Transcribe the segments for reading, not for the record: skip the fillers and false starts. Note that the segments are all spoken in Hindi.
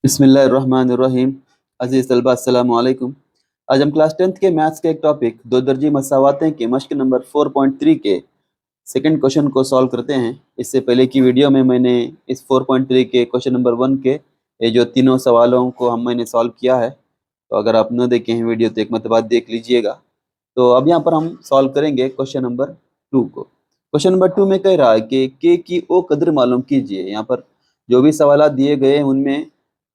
बिस्मिल्लाहिर्रहमानिर्रहीम। अज़ीज़ तलबा अस्सलामु अलैकुम। आज हम क्लास 10th के मैथ्स के एक टॉपिक दो दर्जी मसावातें के मश्क नंबर 4.3 के सेकंड क्वेश्चन को सॉल्व करते हैं। इससे पहले की वीडियो में मैंने इस 4.3 के क्वेश्चन नंबर 1 के ये जो तीनों सवालों को मैंने सॉल्व किया है। तो अगर आप न देखे हैं वीडियो तो एक मरतबा देख लीजिएगा। तो अब यहाँ पर हम सॉल्व करेंगे क्वेश्चन नंबर 2 को। क्वेश्चन नंबर 2 में कह रहा है कि के की ओ कदर मालूम कीजिए। यहाँ पर जो भी सवाल दिए गए हैं उनमें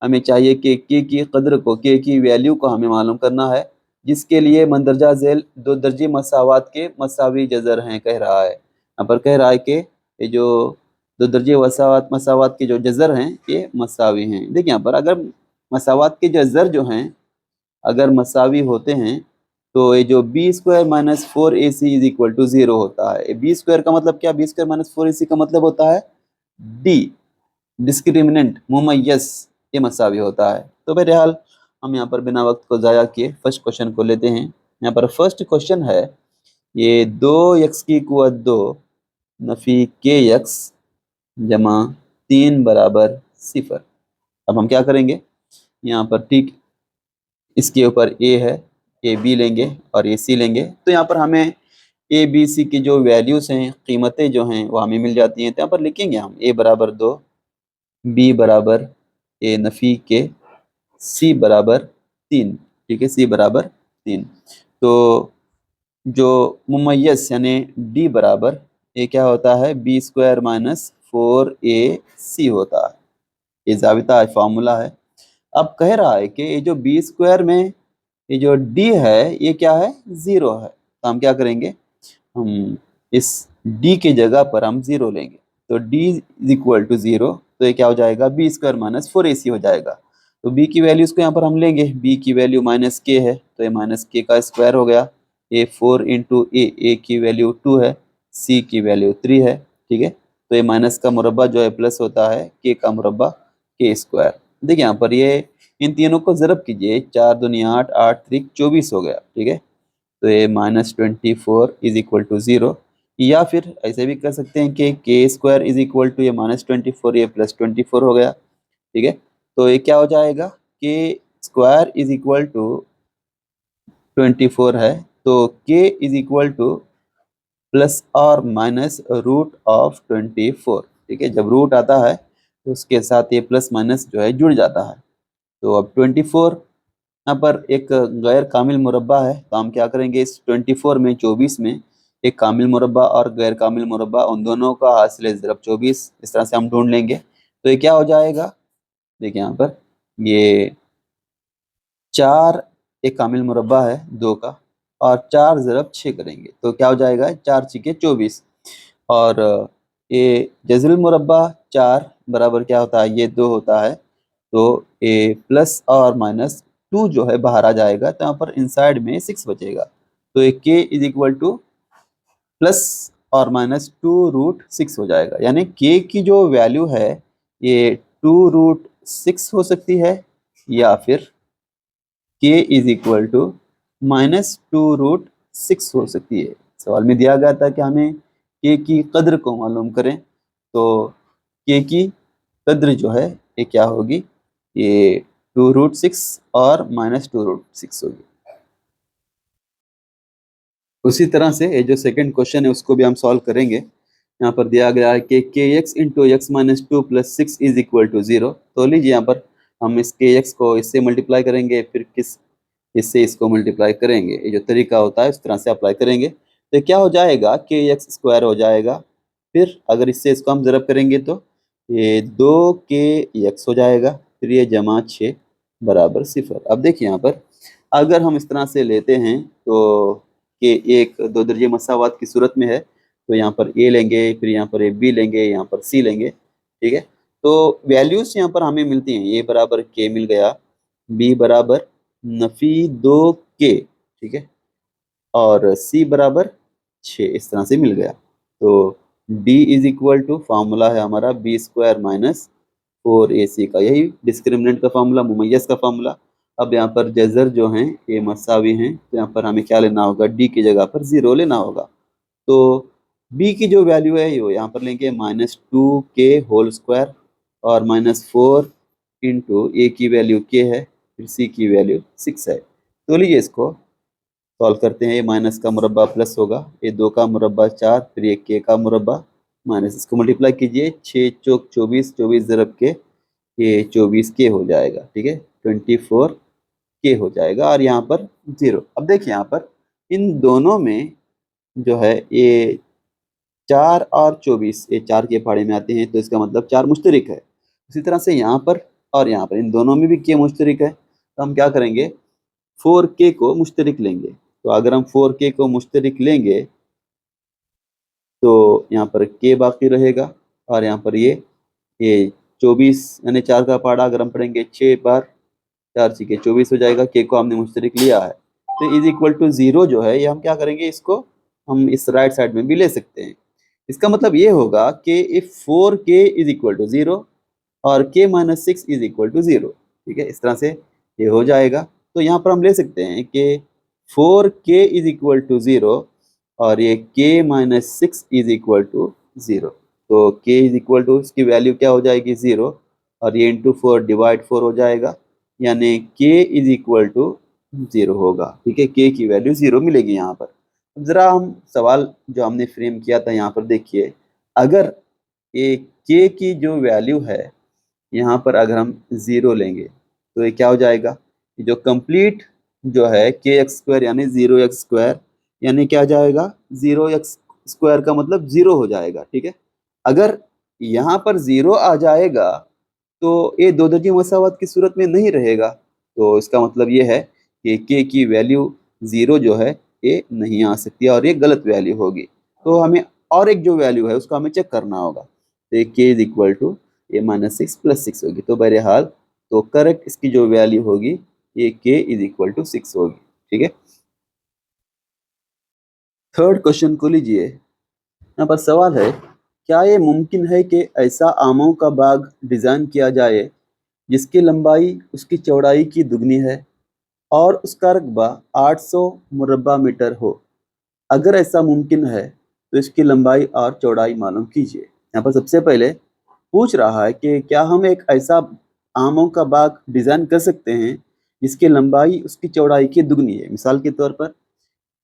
हमें चाहिए कि के की कदर को, के की वैल्यू को हमें मालूम करना है, जिसके लिए मंदरजा झेल दो दर्जी मसावात के मसावी जज़र हैं कह रहा है। यहाँ पर कह रहा है कि ये जो दो दर्जे मसावात के जो जज़र हैं ये मसावी हैं। देखिए यहाँ पर अगर मसावात के जज़र जो हैं अगर मसावी होते हैं तो ये जो B square minus 4ac is equal to 0 होता है। बी स्क्वायर का मतलब क्या? बी स्क्वायर माइनस 4ac का मतलब होता है डी, डिस्क्रिमिनेंट, मुमय्यस, ये मसावी होता है। तो बहरहाल हम यहाँ पर बिना वक्त को ज़ाया किए फर्स्ट क्वेश्चन को लेते हैं। यहाँ पर फर्स्ट क्वेश्चन है ये 2x की कुव्वत 2 नफ़ी के एक्स जमा 3 बराबर 0। अब हम क्या करेंगे? यहाँ पर ठीक इसके ऊपर ए है, ए बी लेंगे और ए सी लेंगे। तो यहाँ पर हमें ए बी सी की जो वैल्यूज़ हैं, कीमतें जो हैं वो हमें मिल जाती हैं। तो यहाँ पर लिखेंगे हम ए बराबर 2, बी बराबर ए नफ़ी के, सी बराबर 3। ठीक है, सी बराबर 3। तो जो मुमय्यस यानी डी बराबर ये क्या होता है? बी स्क्वायर माइनस 4ac होता है। ये ज़ाबिता है, फार्मूला है। अब कह रहा है कि ये जो बी स्क्वायर में ये जो डी है ये क्या है? 0 है। तो हम क्या करेंगे? हम इस डी की जगह पर हम 0 लेंगे। तो डी इज इक्वल टू 0, तो ये क्या हो जाएगा? बी स्क्वायर माइनस 4ac हो जाएगा। तो बी की वैल्यूज़ को यहाँ पर हम लेंगे। बी की वैल्यू माइनस के है तो ये माइनस के का स्क्वायर हो गया। ए 4 इंटू ए की वैल्यू 2 है, सी की वैल्यू 3 है। ठीक है, तो ये माइनस का मुरब्बा जो है प्लस होता है के का मुरब्बा, के स्क्वायर। देखिए यहाँ पर ये इन तीनों को ज़रब कीजिए, 4 दूनी 8, 8 3 24 हो गया। ठीक है, तो ये -24 इज इक्वल टू 0। या फिर ऐसे भी कर सकते हैं कि के स्क्वायर इज इक्वल टू ये -24, ये +24 हो गया। ठीक है, तो ये क्या हो जाएगा? के स्क्वायर इज इक्वल टू 24 है, तो के इज इक्वल टू प्लस और माइनस रूट ऑफ 24। ठीक है, जब रूट आता है तो उसके साथ ये प्लस माइनस जो है जुड़ जाता है। तो अब 24 यहाँ पर एक गैर कामिल मुरब्बा है, तो हम क्या करेंगे? इस 24 में 24 में एक कामिल मुरब्बा और गैर कामिल मुरब्बा, उन दोनों का हासिल ज़रब 24, इस तरह से हम ढूंढ लेंगे। तो ये क्या हो जाएगा? देखिए यहाँ पर ये 4 एक कामिल मुरब्बा है 2 का, और 4 ज़रब 6 करेंगे तो क्या हो जाएगा? 4 छीके 24। और ये जज़रुल मुरब्बा 4 बराबर क्या होता है? ये 2 होता है। तो ए प्लस और माइनस 2 जो है बाहर आ जाएगा, तो यहाँ पर इनसाइड में 6 बचेगा। तो ये के इज इक्वल टू प्लस और माइनस 2 रूट 6 हो जाएगा। यानी के की जो वैल्यू है ये 2 रूट 6 हो सकती है, या फिर के इज इक्वल टू -2 रूट 6 हो सकती है। सवाल में दिया गया था कि हमें के की कद्र को मालूम करें, तो के की कद्र जो है ये क्या होगी? ये 2 रूट 6 और -2 रूट 6 होगी। उसी तरह से ये जो सेकंड क्वेश्चन है उसको भी हम सॉल्व करेंगे। यहाँ पर दिया गया है कि के X into X minus 2 plus 6 is equal to 0। तो लीजिए यहाँ पर हम इस के एक्स को इससे मल्टीप्लाई करेंगे, फिर इससे इसको मल्टीप्लाई करेंगे। ये जो तरीका होता है उस तरह से अप्लाई करेंगे। तो क्या हो जाएगा? के एक्स स्क्वायर हो जाएगा। फिर अगर इससे इसको हम ज़रब करेंगे तो ये 2 के एक्स हो जाएगा, फिर ये जमा 6 बराबर 0। अब देखिए यहाँ पर अगर हम इस तरह से लेते हैं तो कि एक दो दर्जे मसावात की सूरत में है, तो यहाँ पर ए लेंगे, फिर यहाँ पर ए बी लेंगे, यहाँ पर सी लेंगे। ठीक है, तो वैल्यूज़ यहाँ पर हमें मिलती हैं। ए बराबर के मिल गया, बी बराबर नफ़ी 2 के, ठीक है, और सी बराबर 6, इस तरह से मिल गया। तो D is equal to formula है हमारा बी स्क्वायर माइनस 4ac का, यही डिस्क्रिमिनेंट का फार्मूला, मुमय्यस का फार्मूला। अब यहाँ पर जज़र जो हैं ये मसावी हैं, तो यहाँ पर हमें क्या लेना होगा? डी की जगह पर 0 लेना होगा। तो बी की जो वैल्यू है ये यहाँ पर लेंगे -2 के होल स्क्वायर और -4 इंटू ए की वैल्यू के है, फिर सी की वैल्यू 6 है। तो लीजिए इसको सॉल्व करते हैं। ये माइनस का मुरब्बा प्लस होगा, ये 2 का मुरब्बा 4, फिर ये के का मुरब्बा माइनस, इसको मल्टीप्लाई कीजिए, 6 चौक 24, 24 ज़रब के ये 24 के हो जाएगा, ठीक है, 24 के हो जाएगा, और यहाँ पर 0। अब देखिए यहाँ पर इन दोनों में जो है ये 4 और 24 ये 4 के पहाड़े में आते हैं, तो इसका मतलब 4 मुश्तरिक है। उसी तरह से यहाँ पर और यहाँ पर इन दोनों में भी के मुश्तरिक है, तो हम क्या करेंगे, 4k को मुश्तरिक लेंगे। तो अगर हम 4k को मुश्तरिक लेंगे तो यहाँ पर k बाकी रहेगा, और यहाँ पर ये 24 यानी 4 का पहाड़ा अगर हम पढ़ेंगे 6 बार 4 6 24 हो जाएगा, k को हमने मुश्तरिक लिया है। तो इज इक्वल टू 0 जो है ये हम क्या करेंगे, इसको हम इस राइट साइड में भी ले सकते हैं। इसका मतलब ये होगा कि if 4k is equal to 0 और k minus 6 is equal to 0, ठीक है, इस तरह से ये हो जाएगा। तो यहाँ पर हम ले सकते हैं कि 4k इज इक्वल टू 0 और ये k minus 6 is equal to 0। तो k इज इक्वल टू इसकी वैल्यू क्या हो जाएगी 0, और ये इंटू 4 डिवाइड 4 हो जाएगा, यानी k इज इक्वल टू 0 होगा, ठीक है, k की वैल्यू 0 मिलेगी यहाँ पर। अब ज़रा हम सवाल जो हमने फ्रेम किया था यहाँ पर देखिए, अगर ये k की जो वैल्यू है यहाँ पर अगर हम 0 लेंगे तो ये क्या हो जाएगा, जो कंप्लीट जो है के एक्स स्क्वायर यानी 0x² यानी क्या जाएगा, 0x² का मतलब 0 हो जाएगा, ठीक है। अगर यहाँ पर 0 आ जाएगा तो ये दो दर्जी मसावत की सूरत में नहीं रहेगा, तो इसका मतलब ये है कि के की वैल्यू 0 जो है ये नहीं आ सकती और ये गलत वैल्यू होगी। तो हमें और एक जो वैल्यू है उसको हमें चेक करना होगा। तो ये के इज इक्वल टू ये माइनस 6 प्लस 6 होगी, तो बहरहाल तो करेक्ट इसकी जो वैल्यू होगी ये के इज इक्वल टू 6 होगी, ठीक है। थर्ड क्वेश्चन को लीजिए। यहाँ पर सवाल है, क्या ये मुमकिन है कि ऐसा आमों का बाग डिज़ाइन किया जाए जिसकी लंबाई उसकी चौड़ाई की दुगनी है और उसका रकबा 800 मुरब्बा मीटर हो। अगर ऐसा मुमकिन है तो इसकी लंबाई और चौड़ाई मालूम कीजिए। यहाँ पर सबसे पहले पूछ रहा है कि क्या हम एक ऐसा आमों का बाग डिज़ाइन कर सकते हैं जिसकी लंबाई उसकी चौड़ाई की दुगनी है। मिसाल के तौर पर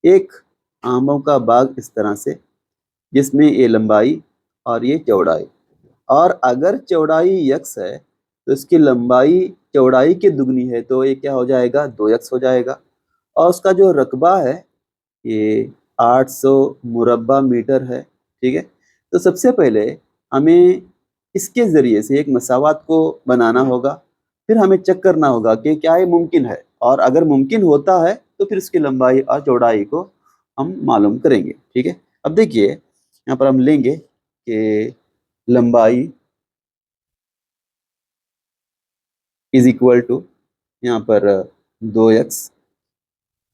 एक आमों का बाग इस तरह से जिसमें ये लंबाई और ये चौड़ाई, और अगर चौड़ाई यक्स है तो इसकी लंबाई चौड़ाई की दुगनी है, तो ये क्या हो जाएगा 2x हो जाएगा, और उसका जो रकबा है ये 800 मुरब्बा मीटर है, ठीक है। तो सबसे पहले हमें इसके ज़रिए से एक मसावात को बनाना होगा, फिर हमें चेक करना होगा कि क्या ये मुमकिन है, और अगर मुमकिन होता है तो फिर इसकी लंबाई और चौड़ाई को हम मालूम करेंगे, ठीक है। अब देखिए यहाँ पर हम लेंगे कि लंबाई इज इक्वल टू यहाँ पर 2x,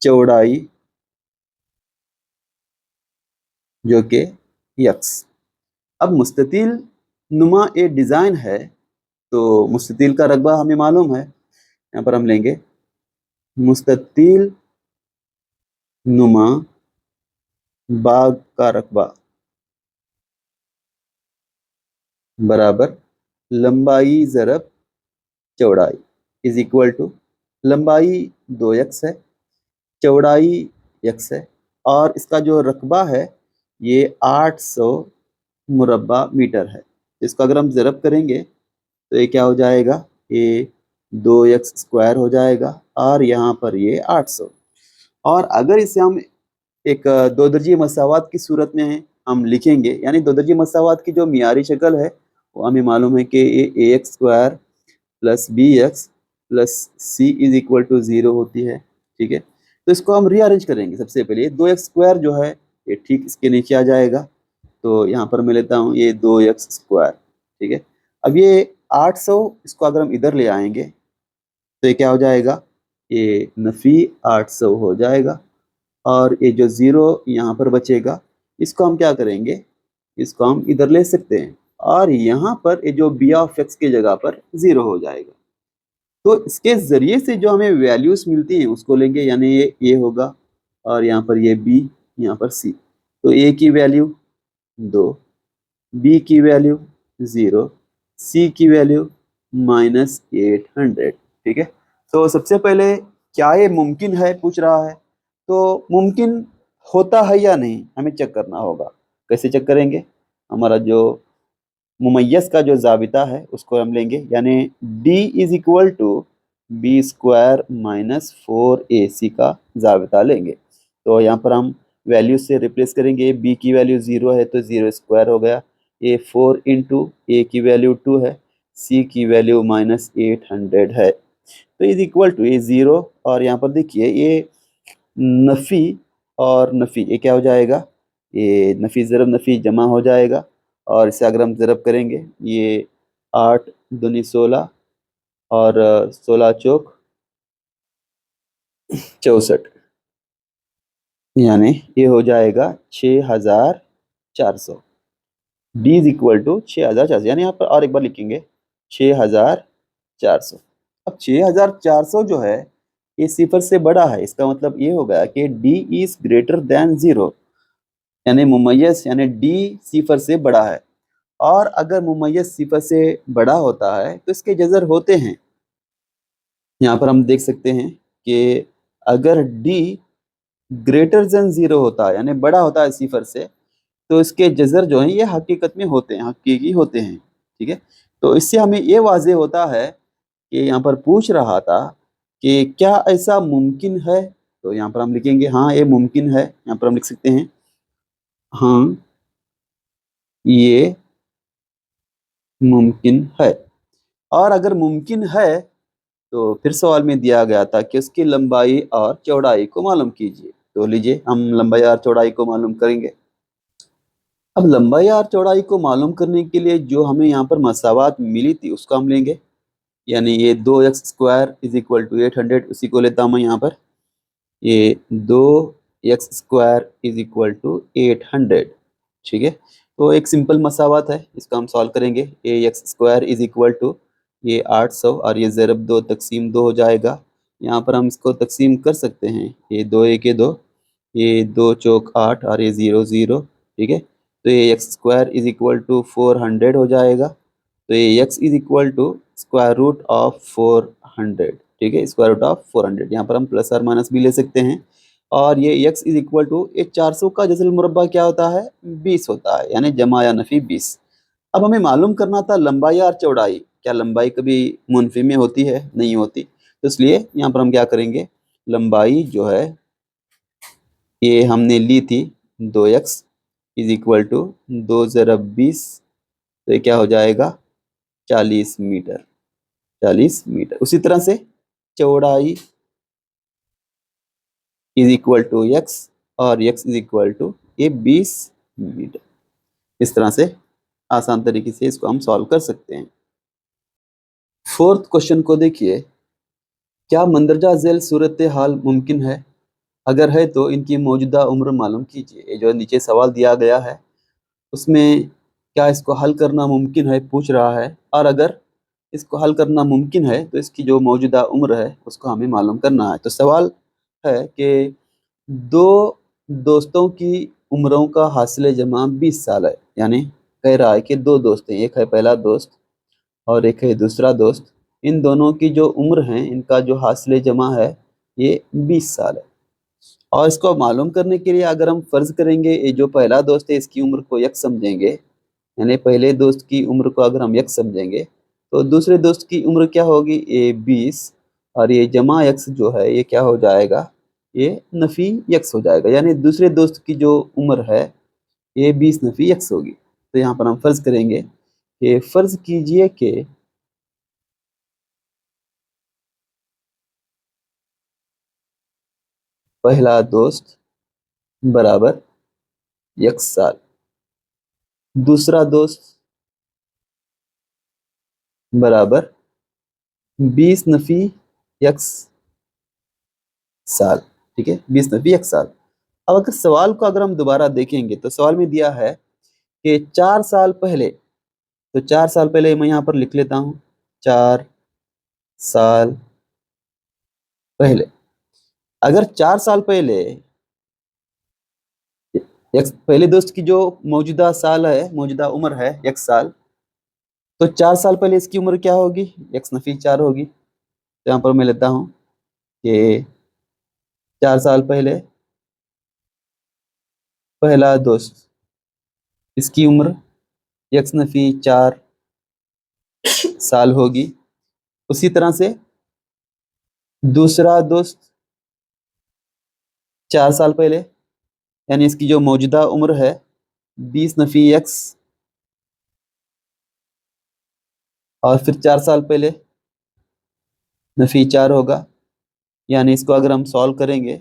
चौड़ाई जो कि x। अब मुस्ततील नुमा ए डिज़ाइन है, तो मुस्ततील का रकबा हमें मालूम है। यहाँ पर हम लेंगे मुस्ततील नुमा बाग का रकबा बराबर लंबाई ज़रब चौड़ाई इज इक्वल टू लंबाई 2x है, चौड़ाई x है, और इसका जो रकबा है ये 800 मुरब्बा मीटर है। इसको अगर हम ज़रब करेंगे तो ये क्या हो जाएगा, ये 2x² हो जाएगा, और यहाँ पर ये 800। और अगर इसे हम एक दो दर्जी मसावात की सूरत में हम लिखेंगे, यानी दो दर्जी मसावात की जो मियारी शक्ल है वो हमें मालूम है कि ये ax² plus bx plus c is equal to 0 होती है, ठीक है। तो इसको हम रीअरेंज करेंगे। सबसे पहले 2x² जो है ये ठीक इसके नीचे आ जाएगा, तो यहाँ पर मैं लेता हूँ ये 2x², ठीक है। अब ये 800 इसको अगर हम इधर ले आएंगे तो ये क्या हो जाएगा, ये नफ़ी 800 हो जाएगा, और ये जो 0 यहाँ पर बचेगा इसको हम क्या करेंगे, इसको हम इधर ले सकते हैं, और यहाँ पर ये जो बी ऑफ एक्स की जगह पर 0 हो जाएगा। तो इसके ज़रिए से जो हमें वैल्यूज़ मिलती हैं उसको लेंगे, यानी ये होगा, और यहाँ पर ये बी, यहाँ पर सी। तो ए की वैल्यू 2, बी की वैल्यू 0, सी की वैल्यू माइनस 800। ठीक है, तो सबसे पहले क्या ये मुमकिन है पूछ रहा है, तो मुमकिन होता है या नहीं हमें चेक करना होगा। कैसे चेक करेंगे? हमारा जो मुमय्यज का जो जाबिता है उसको हम लेंगे, यानी d is equal to B square minus 4ac का जाबिता लेंगे। तो यहाँ पर हम वैल्यू से रिप्लेस करेंगे। b की वैल्यू 0 है तो 0 स्क्वायर हो गया, a 4 इंटू a की वैल्यू 2 है, c की वैल्यू माइनस 800 है, तो इज इक्वल टू ये 0। और यहाँ पर देखिए ये नफ़ी और नफ़ी ये क्या हो जाएगा, ये नफ़ी ज़रब नफ़ी जमा हो जाएगा, और इसे अगर हम ज़रब करेंगे ये 8 दूनी 16 और 16 चौक 64, यानी ये हो जाएगा 6400। डी इज इक्वल टू 6400, यानी यहाँ पर और एक बार लिखेंगे 6400। अब 6400 जो है ये सिफर से बड़ा है, इसका मतलब ये होगा कि डी इज ग्रेटर देन 0, यानी मुमय्यज यानी डी सिफर से बड़ा है। और अगर मुमय्यज सिफर से बड़ा होता है तो इसके जज़र होते हैं। यहाँ पर हम देख सकते हैं कि अगर डी ग्रेटर देन 0 होता है यानी बड़ा होता है सिफर से, तो इसके जज़र जो हैं ये हकीकत में होते हैं, हकीकी होते हैं। ठीक है, तो इससे हमें ये वाज़ेह होता है कि यहाँ पर पूछ रहा था कि क्या ऐसा मुमकिन है। तो यहाँ पर हम लिखेंगे हाँ ये मुमकिन है। यहाँ पर हम लिख सकते हैं हाँ ये मुमकिन है। और अगर मुमकिन है तो फिर सवाल में दिया गया था कि उसकी लंबाई और चौड़ाई को मालूम कीजिए। तो लीजिए हम लंबाई और चौड़ाई को मालूम करेंगे। अब लंबाई और चौड़ाई को मालूम करने के लिए जो हमें यहाँ पर मसावात मिली थी उसको हम लेंगे, यानी ये 2x square is equal to 800, उसी को लेता हूँ मैं यहाँ पर। ये 2x square is equal to 800। ठीक है, तो एक सिंपल मसावत है, इसका हम सॉल्व करेंगे। A x square is equal to ये 800 और ये ज़रब 2 तकसीम 2 हो जाएगा। यहाँ पर हम इसको तकसीम कर सकते हैं, ये 2 एक ये 2, ये 2 चौक 8 और ये 0 0। ठीक है, तो ये X square is equal to 400 हो जाएगा। तो ये X is equal to square root of 400। ठीक है, स्क्वायर रूट ऑफ 400, यहाँ पर हम प्लस और माइनस भी ले सकते हैं। और ये x इज इक्वल टू ये 400 का जज़र मुरब्बा क्या होता है, 20 होता है, यानी जमा या नफ़ी 20। अब हमें मालूम करना था लंबाई और चौड़ाई। क्या लंबाई कभी मुनफी में होती है? नहीं होती। तो इसलिए यहाँ पर हम क्या करेंगे, लंबाई जो है ये हमने ली थी 2x इज इक्वल टू 2 ज़रब 20, तो ये क्या हो जाएगा 40 मीटर। 40 मीटर। उसी तरह से चौड़ाई इज इक्वल टू x और x इज इक्वल टू ये 20 मीटर। इस तरह से आसान तरीके से इसको हम सॉल्व कर सकते हैं। फोर्थ क्वेश्चन को देखिए, क्या मंदरजा झेल सूरत हाल मुमकिन है? अगर है तो इनकी मौजूदा उम्र मालूम कीजिए। ये जो नीचे सवाल दिया गया है उसमें क्या इसको हल करना मुमकिन है पूछ रहा है, और अगर इसको हल करना मुमकिन है तो इसकी जो मौजूदा उम्र है उसको हमें मालूम करना है। तो सवाल है कि दो दोस्तों की उम्रों का हासिल जमा 20 साल है, यानी कह रहा है कि दो दोस्त हैं, एक है पहला दोस्त और एक है दूसरा दोस्त। इन दोनों की जो उम्र है इनका जो हासिल जमा है ये 20 साल है। और इसको मालूम करने के लिए अगर हम फर्ज करेंगे ये जो पहला दोस्त है इसकी उम्र को यक समझेंगे, यानी पहले दोस्त की उम्र को अगर हम यक समझेंगे तो दूसरे दोस्त की उम्र क्या होगी, ये 20, और ये जमा यक्स जो है ये क्या हो जाएगा, ये नफ़ी यक्स हो जाएगा, यानी दूसरे दोस्त की जो उम्र है ये 20 नफ़ी यक्स होगी। तो यहाँ पर हम फर्ज करेंगे कि फर्ज कीजिए कि पहला दोस्त बराबर यक्स साल, दूसरा दोस्त बराबर 20 नफ़ी यक्स साल। ठीक है, 20 नफ़ी यक्स साल। अब अगर सवाल को अगर हम दोबारा देखेंगे तो सवाल में दिया है कि 4 साल पहले, तो 4 साल पहले मैं यहाँ पर लिख लेता हूँ 4 साल पहले। अगर 4 साल पहले पहले दोस्त की जो मौजूदा साल है, मौजूदा उम्र है 1 साल, तो 4 साल पहले इसकी उम्र क्या होगी? x नफी 4 होगी। तो यहाँ पर मैं लेता हूँ कि 4 साल पहले पहला दोस्त, इसकी उम्र x नफी 4 साल होगी। उसी तरह से दूसरा दोस्त 4 साल पहले, यानी इसकी जो मौजूदा उम्र है 20 नफी x, और फिर 4 साल पहले नफी 4 होगा। यानी इसको अगर हम सॉल्व करेंगे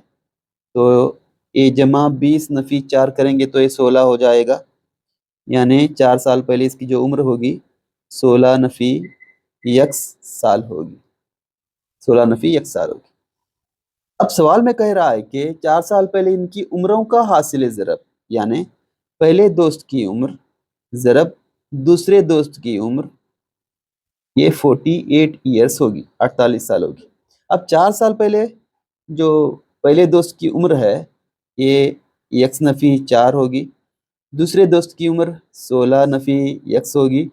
तो ए जमा 20 नफी 4 करेंगे तो ये 16 हो जाएगा। यानी 4 साल पहले इसकी जो उम्र होगी 16 नफी x साल होगी, 16 नफी x साल होगी। अब सवाल में कह रहा है कि 4 साल पहले इनकी उम्रों का हासिल ज़रब, यानी पहले दोस्त की उम्र ज़रब दूसरे दोस्त की उम्र, ये 48 ईयर्स होगी, 48 साल होगी। अब 4 साल पहले जो पहले दोस्त की उम्र है ये x नफी 4 होगी, दूसरे दोस्त की उम्र 16 नफी x होगी,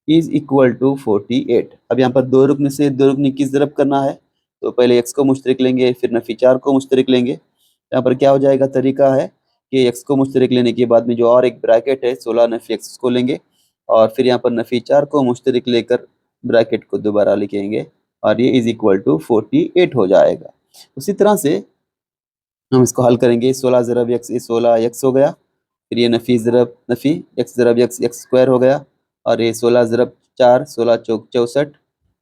इज इक्वल टू 48। अब यहाँ पर दो रुकने से दो रुकने की ज़रब करना है, तो पहले x को मुश्तरक लेंगे, फिर नफी 4 को मुश्तरक लेंगे। यहाँ पर क्या हो जाएगा, तरीका है कि x को मुश्तरक लेने के बाद में जो और एक ब्रैकेट है 16 नफी x को लेंगे, और फिर यहाँ पर नफी 4 को मुश्तरक लेकर ब्रैकेट को दोबारा लिखेंगे, और ये इज इक्वल टू 48 हो जाएगा। उसी तरह से हम इसको हल करेंगे, 16 ज़रब x, ये 16 x हो गया, फिर ये नफी ज़रब नफी x ज़रब x स्क्वायर हो गया, और ये 16 ज़रब 4, 16 चौक 64,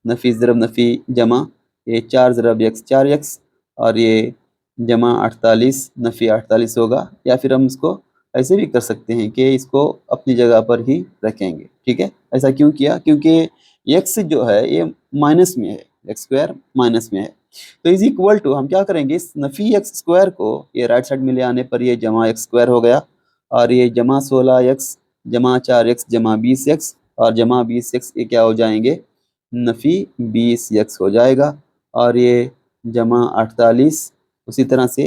नफी ज़रब नफी जमा ये 4 ज़रब x 4x, और ये जमा 48 नफी 48 होगा। या फिर हम इसको ऐसे भी कर सकते हैं कि इसको अपनी जगह पर ही रखेंगे। ठीक है, ऐसा क्यों किया? क्योंकि x जो है ये माइनस में है, x स्क्वायर माइनस में है, तो इज इक्वल टू हम क्या करेंगे, इस नफी x स्क्वायर को ये राइट साइड में ले आने पर ये जमा x स्क्वायर हो गया, और ये जमा 16x जमा 4x जमा 20x, और जमा 20x ये क्या हो जाएंगे, नफी 20x हो जाएगा, और ये जमा 48, उसी तरह से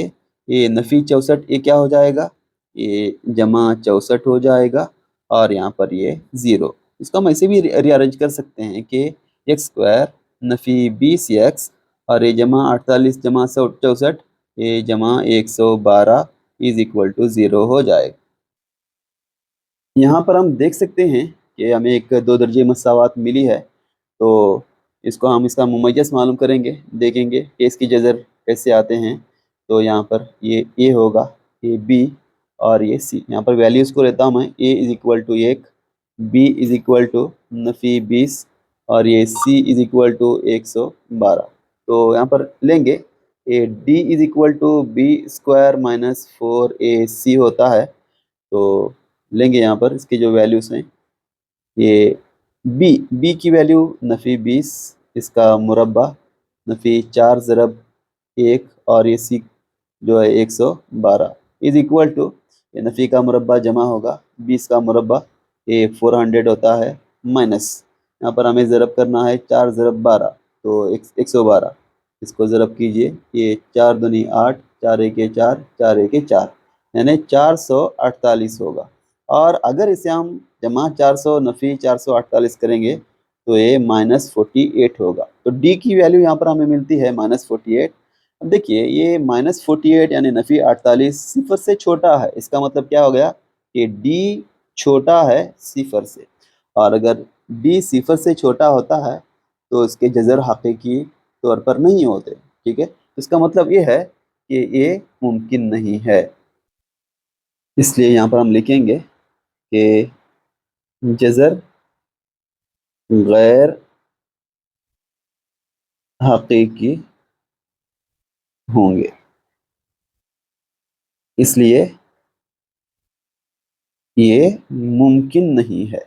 ये नफी 64 ये क्या हो जाएगा, ये जमा 64 हो जाएगा, और यहाँ पर ये 0। इसको हम ऐसे भी रीअरेंज कर सकते हैं कि x स्क्वायर नफी 20x, और ये जमा 48 जमा 64 ये जमा 112 इज इक्वल टू 0 हो जाएगा। यहाँ पर हम देख सकते हैं कि हमें एक दो दर्जे मसावात मिली है, तो इसको हम इसका मुमय्यज़ मालूम करेंगे, देखेंगे कि इसकी जज़र कैसे आते हैं। तो यहाँ पर ये ए होगा, ये बी, और ये सी। यहाँ पर वैल्यूज़ को लेता हूँ मैं, a is equal to 1, b is equal to नफ़ी 20, और ये सी इज़ इक्वल टू 112। तो यहाँ पर लेंगे A D is equal to B square minus 4ac होता है। तो लेंगे यहाँ पर इसकी जो वैल्यूज़ हैं, ये बी की वैल्यू नफ़ी 20, इसका मुरब्बा नफ़ी 4 ज़रब 1, और ये सी जो है 112 इज़ इक्वल टू ये नफ़ी का मुरब्बा जमा होगा 20 का मुरब्बा, ये 400 होता है, माइनस यहाँ पर हमें ज़रब करना है 4 ज़रब 12, तो 112, इसको ज़रब कीजिए, ये 4 दूनी 8, 4 एके 4, 4 एके 4, यानी 448 होगा। और अगर इसे हम जमा 400 नफ़ी 448 करेंगे तो ये -48 होगा। तो डी की वैल्यू यहाँ पर हमें मिलती है -48। अब देखिए ये -48 यानी नफ़ी 48 सिफर से छोटा है, इसका मतलब क्या हो गया कि डी छोटा है सिफर से, और अगर डी सिफर से छोटा होता है तो इसके जज़र हकीकी तौर पर नहीं होते। ठीक है, तो इसका मतलब ये है कि ये मुमकिन नहीं है। इसलिए यहाँ पर हम लिखेंगे कि जज़र गैर हकीकी होंगे, इसलिए ये मुमकिन नहीं है।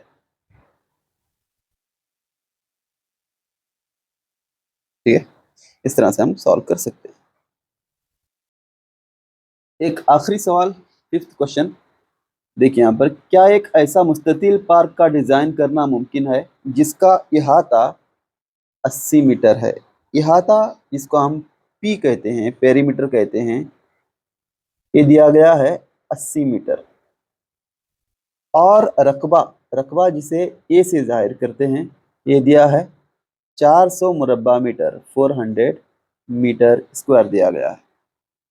ठीक है, इस तरह से हम सॉल्व कर सकते हैं। एक आखिरी सवाल, फिफ्थ क्वेश्चन, देखिए यहाँ पर, क्या एक ऐसा मुस्ततिल पार्क का डिज़ाइन करना मुमकिन है जिसका इहाता 80 मीटर है? इहाता जिसको हम पी कहते हैं, पेरीमीटर कहते हैं, ये दिया गया है 80 मीटर, और रकबा, रकबा जिसे ए से जाहिर करते हैं, ये दिया है 400 मुरब्बा मीटर, 400 मीटर स्क्वायर दिया गया है।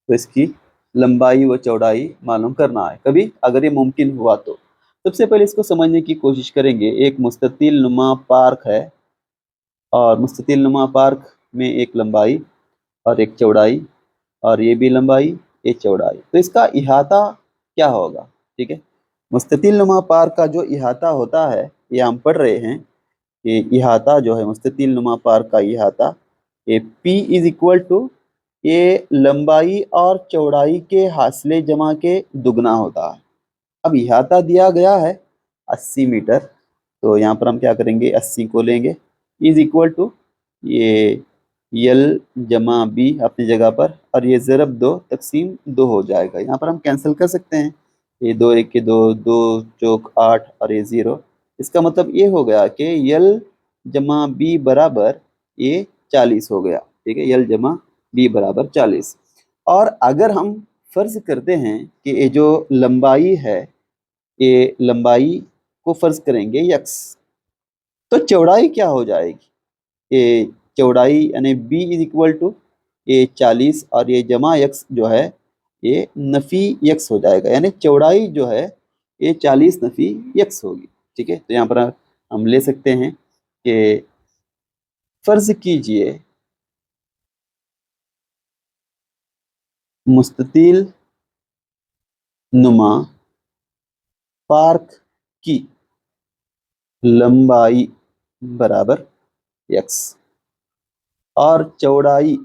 तो इसकी लंबाई व चौड़ाई मालूम करना है कभी अगर ये मुमकिन हुआ तो। सबसे पहले इसको समझने की कोशिश करेंगे। एक मुस्ततिल नुमा पार्क है और मुस्ततिल नुमा पार्क में एक लंबाई और एक चौड़ाई, और ये भी लंबाई ये चौड़ाई, तो इसका इहाता क्या होगा? ठीक है, मुस्ततिल नुमा पार्क का जो इहाता होता है, ये हम पढ़ रहे हैं कि इहाता जो है मुस्ततिल नुमा पार्क का इहाता, ये P इज इक्वल टू ये लंबाई और चौड़ाई के हासिले जमा के दुगना होता है। अब इहाता दिया गया है 80 मीटर, तो यहाँ पर हम क्या करेंगे, 80 को लेंगे, इज इक्वल टू ये यल जमा बी अपनी जगह पर, और ये ज़रब 2 तकसीम 2 हो जाएगा। यहाँ पर हम कैंसिल कर सकते हैं, ये 2 1 के 2, 2 चौक 8 और ये 0। इसका मतलब ये हो गया कि यल जमा बी बराबर ये 40 हो गया। ठीक है, यल जमा बी बराबर 40। और अगर हम फर्ज करते हैं कि ये जो लंबाई है, ये लंबाई को फर्ज करेंगे यक्स, तो चौड़ाई क्या हो जाएगी? ये चौड़ाई यानी बी इज इक्वल टू ये 40 और ये जमा यक्स जो है ये नफी यक्स हो जाएगा, यानी चौड़ाई जो है ये 40 नफी यक्स होगी। ठीक है, तो यहाँ पर हम ले सकते हैं कि फर्ज कीजिए मुस्ततिल नुमा पार्क की लंबाई बराबर यक्स और चौड़ाई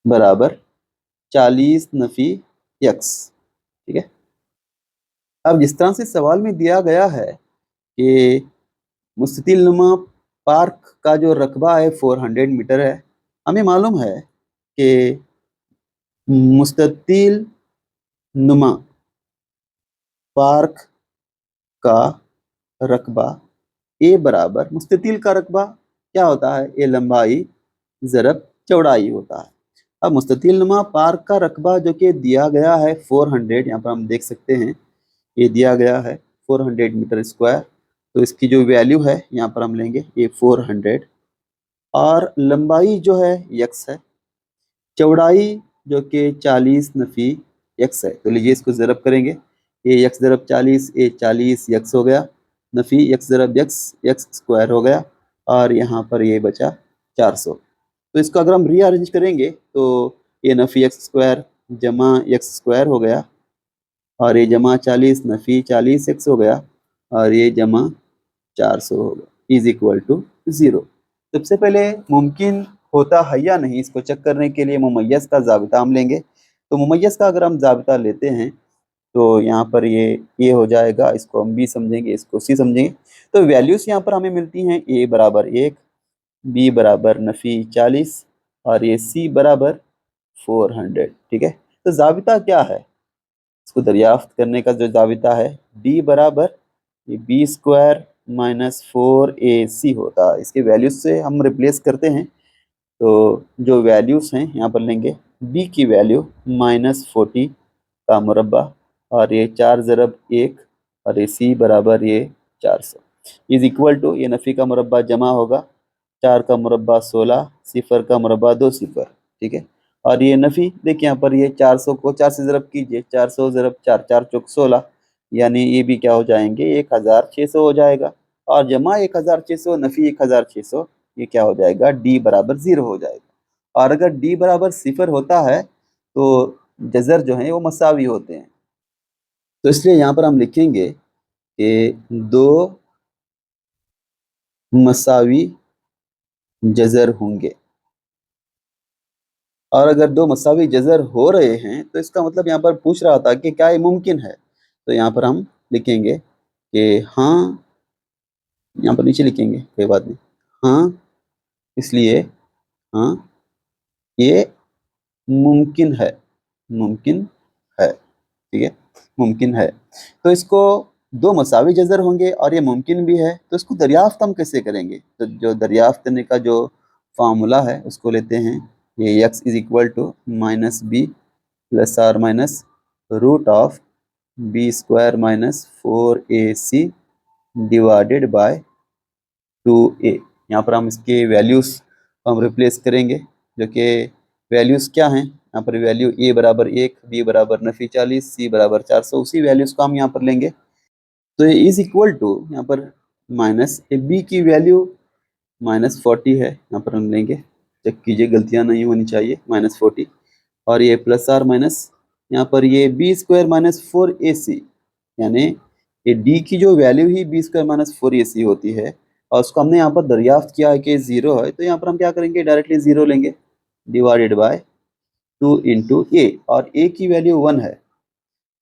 बराबर 40 नफी यक्स। ठीक है, अब जिस तरह से सवाल में दिया गया है कि मुस्ततिल नुमा पार्क का जो रकबा है 400 मीटर है, हमें मालूम है कि मुस्ततिल नुमा पार्क का रकबा ए बराबर, मुस्ततिल का रकबा क्या होता है? ये लंबाई ज़रब चौड़ाई होता है। अब मुस्ततिल नुमा पार्क का रकबा जो कि दिया गया है 400, यहाँ पर हम देख सकते हैं ये दिया गया है 400 मीटर स्क्वायर, तो इसकी जो वैल्यू है यहाँ पर हम लेंगे ये 400, और लंबाई जो है यक्स है, चौड़ाई जो कि 40 नफी यक्स है। तो लीजिए इसको ज़रब करेंगे, ये यक्स ज़रब 40, ये 40 यक्स हो गया, नफी यक्स ज़रब यक्स, यक्स स्क्वायर हो गया, और यहाँ पर ये बचा 400। तो इसको अगर हम रीअरेंज करेंगे तो ये नफी यक्स स्क्वायर जमा यक्स स्क्वायर हो गया, और ये जमा 40 नफी 40 एक्स हो गया, और ये जमा 400 हो गया, इज इक्वल टू 0। सबसे पहले मुमकिन होता है या नहीं, इसको चेक करने के लिए मुमय्यज़ का ज़ाबिता हम लेंगे। तो मुमय्यज़ का अगर हम ज़ाबिता लेते हैं तो यहाँ पर ये हो जाएगा, इसको हम बी समझेंगे, इसको सी समझेंगे। तो वैल्यूज़ यहाँ पर हमें मिलती हैं, ए बराबर 1, बी बराबर नफी 40, और ये सी बराबर 400। ठीक है, तो ज़ाबिता क्या है? इसको दरियाफ्त करने का जो ज़ाबिता है, डी बराबर ये बी स्क्वायर माइनस 4AC होता है। इसके वैल्यूज से हम रिप्लेस करते हैं, तो जो वैल्यूज़ हैं यहाँ पर लेंगे, बी की वैल्यू -40 का मुरब्बा, और ये 4 ज़रब 1, और ये सी बराबर ये 400, इज इक्वल टू ये नफ़ी का मुरब्बा जमा होगा, 4 का मुरब्बा 16, सिफर का मुरब्बा 2 सिफर। ठीक है, और ये नफ़ी देखिए यहाँ पर ये 400 को 4 से ज़रब कीजिए, 400 ज़रब 4, 4 चौक 16, यानी ये भी क्या हो जाएंगे 1600 हो जाएगा, और जमा 1600 नफ़ी 1600, ये क्या हो जाएगा डी बराबर 0 हो जाएगा। और अगर डी बराबर सिफर होता है तो जज़र जो हैं वो मसावी होते हैं, तो इसलिए यहाँ पर हम लिखेंगे कि 2 मसावी जज़र होंगे। और अगर 2 मसावी जज़र हो रहे हैं तो इसका मतलब यहाँ पर पूछ रहा था कि क्या ये मुमकिन है, तो यहाँ पर हम लिखेंगे कि हाँ, यहाँ पर नीचे लिखेंगे कोई बात नहीं, हाँ इसलिए हाँ ये मुमकिन है, मुमकिन है। ठीक है, मुमकिन है। तो इसको 2 मसावी जज़र होंगे और ये मुमकिन भी है, तो इसको दरियाफ्त हम कैसे करेंगे? तो जो दरियाफ्त करने का जो फार्मूला है उसको लेते हैं, ये x is equal to -b plus और minus root of b square minus 4ac divided by 2a। यहाँ पर हम इसके वैल्यूज हम रिप्लेस करेंगे, जो कि वैल्यूज क्या हैं। यहाँ पर वैल्यू a बराबर 1, b बराबर नफी 40, c बराबर 400, उसी वैल्यूज को हम यहाँ पर लेंगे। तो ये इज इक्वल टू यहाँ पर माइनस b की वैल्यू -40 है, यहाँ पर हम लेंगे, चेक कीजिए गलतियाँ नहीं होनी चाहिए, -40, और ये प्लस आर माइनस यहाँ पर ये बी स्क्वायर माइनस 4ac, यानी ये d की जो वैल्यू ही बी स्क्वायर माइनस 4ac होती है, और उसको हमने यहाँ पर दरियाफ्त किया है कि 0 है, तो यहाँ पर हम क्या करेंगे, डायरेक्टली 0 लेंगे, डिवाइडेड बाय 2 इंटू ए, और a की वैल्यू 1 है,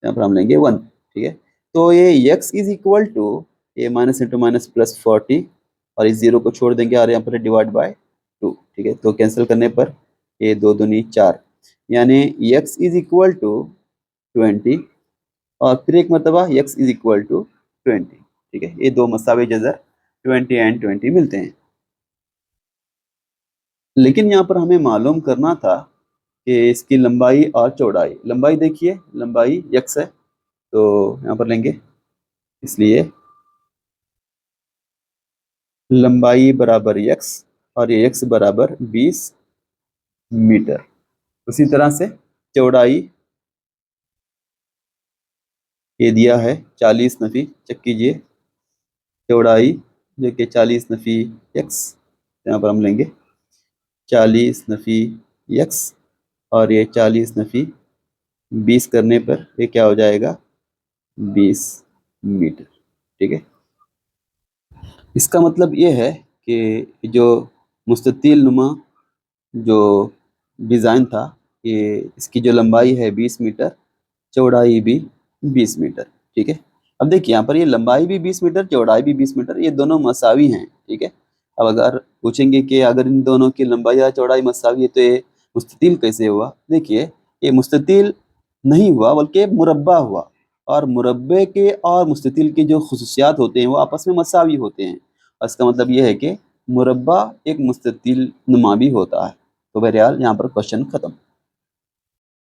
यहाँ पर हम लेंगे 1। ठीक है, तो ये x is equal to A minus into minus plus 40, और इस 0 को छोड़ देंगे और यहाँ पर डिवाइड बाय 2। ठीक है, तो कैंसिल करने पर ये 2 दूनी 4, यानी x इज इक्वल टू 20, और फिर एक मरतबा x इज इक्वल टू 20। ठीक है, ये दो मसावी जज़र 20 एंड 20 मिलते हैं। लेकिन यहाँ पर हमें मालूम करना था कि इसकी लंबाई और चौड़ाई। लंबाई देखिए, लंबाई x है, तो यहाँ पर लेंगे, इसलिए लंबाई बराबर x, और ये x बराबर 20 मीटर। उसी तरह से चौड़ाई ये दिया है 40 नफी, चेक कीजिए, चौड़ाई जो कि 40 नफी x, यहाँ पर हम लेंगे 40 नफी x, और ये 40 नफी 20 करने पर ये क्या हो जाएगा, 20 मीटर। ठीक है, इसका मतलब ये है कि जो मुस्ततिल नुमा जो डिज़ाइन था, ये इसकी जो लंबाई है 20 मीटर, चौड़ाई भी 20 मीटर। ठीक है, अब देखिए यहाँ पर ये लंबाई भी 20 मीटर, चौड़ाई भी 20 मीटर, ये दोनों मसावी हैं। ठीक है, अब अगर पूछेंगे कि अगर इन दोनों की लंबाई या चौड़ाई मसावी है तो ये मुस्ततिल कैसे हुआ। देखिए, ये मुस्ततिल नहीं हुआ बल्कि मुरब्बा हुआ, और मुरब्बे के और मुस्ततिल के जो खुसूसियात होते हैं वो आपस में मसावी होते हैं, और इसका मतलब ये है कि मुरब्बा एक मुस्ततिल नुमा भी होता है। तो बहरहाल यहाँ पर क्वेश्चन ख़त्म।